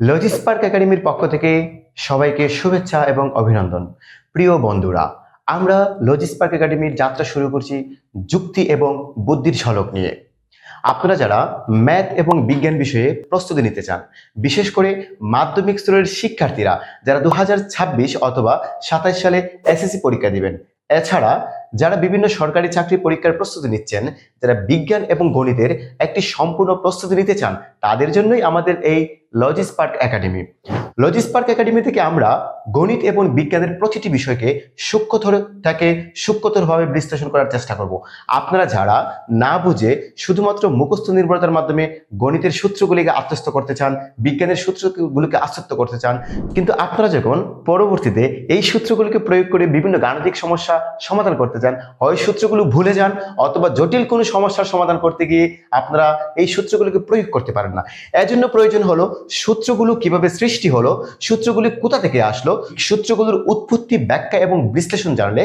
লজিস্পার্ক একাডেমির পক্ষ থেকে সবাইকে শুভেচ্ছা এবং অভিনন্দন। প্রিয় বন্ধুরা, আমরা লজিস্পার্ক একাডেমির যাত্রা শুরু করছি যুক্তি এবং বুদ্ধির ঝলক নিয়ে। আপনারা যারা ম্যাথ এবং বিজ্ঞান বিষয়ে প্রস্তুতি নিতে চান, বিশেষ করে মাধ্যমিক স্তরের শিক্ষার্থীরা যারা 2026 অথবা 27 সালে এসএসসি পরীক্ষা দিবেন, এছাড়া যারা বিভিন্ন সরকারি চাকরি পরীক্ষার প্রস্তুতি নিচ্ছেন, যারা বিজ্ঞান এবং গণিতের একটি সম্পূর্ণ প্রস্তুতি নিতে চান, তাদের জন্যই আমাদের এই লজিস্পার্ক একাডেমি। লজিস্পার্ক একাডেমি থেকে আমরা গণিত এবং বিজ্ঞানের প্রতিটি বিষয়কে সূক্ষ্মতরভাবে বিশ্লেষণ করার চেষ্টা করব। আপনারা যারা না বুঝে শুধুমাত্র মুখস্থ নির্ভরতার মাধ্যমে গণিতের সূত্রগুলিকে আত্মস্থ করতে চান, বিজ্ঞানের সূত্রগুলোকে আত্মস্থ করতে চান, কিন্তু আপনারা যখন পরবর্তীতে এই সূত্রগুলোকে প্রয়োগ করে বিভিন্ন গাণিতিক সমস্যা সমাধান করতে চান, হয় সূত্রগুলো ভুলে যান অথবা জটিল কোনো সমস্যার সমাধান করতে গিয়ে আপনারা এই সূত্রগুলোকে প্রয়োগ করতে পারেন না। এজন্য প্রয়োজন হলো সূত্রগুলো কিভাবে সৃষ্টি হলো, সূত্রগুলি কোথা থেকে আসলো, সূত্রগুলোর উৎপত্তি, ব্যাখ্যা এবং বিশ্লেষণ জানলে,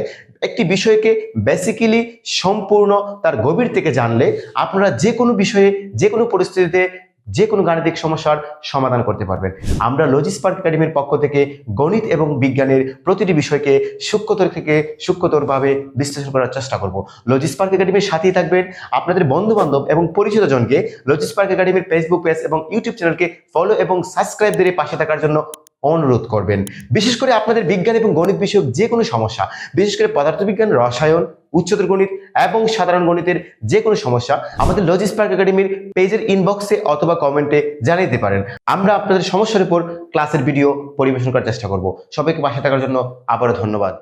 একটি বিষয়কে বেসিক্যালি সম্পূর্ণ তার গভীর থেকে জানলে আপনারা যে কোনো বিষয়ে, যে কোনো পরিস্থিতিতে, যে কোনো গাণিতিক সমস্যার সমাধান করতে পারবেন। আমরা লজিস্পার্ক একাডেমির পক্ষ থেকে গণিত এবং বিজ্ঞানের প্রতিটি বিষয়কে সূক্ষ্মতরভাবে বিশ্লেষণ করার চেষ্টা করব। লজিস্পার্ক একাডেমির সাথেই থাকবেন। আপনাদের বন্ধু বান্ধব এবং পরিচিত জনকে লজিস্পার্ক একাডেমির ফেসবুক পেজ এবং ইউটিউব চ্যানেলকে ফলো এবং সাবস্ক্রাইব দিয়ে পাশে থাকার জন্য অনুরোধ করবেন। বিশেষ করে আপনাদের বিজ্ঞান এবং গণিত বিষয়ক যে কোনো সমস্যা, বিশেষ করে পদার্থবিজ্ঞান, রসায়ন, উচ্চতর গণিত এবং সাধারণ গণিতের যে কোনো সমস্যা আমাদের লজিস্পার্ক একাডেমির পেজের ইনবক্সে অথবা কমেন্টে জানাতে পারেন। আমরা আপনাদের সমস্যার উপর ক্লাসের ভিডিও পরিবেশন করার চেষ্টা করব। সবাইকে পাশে থাকার জন্য আবারও ধন্যবাদ।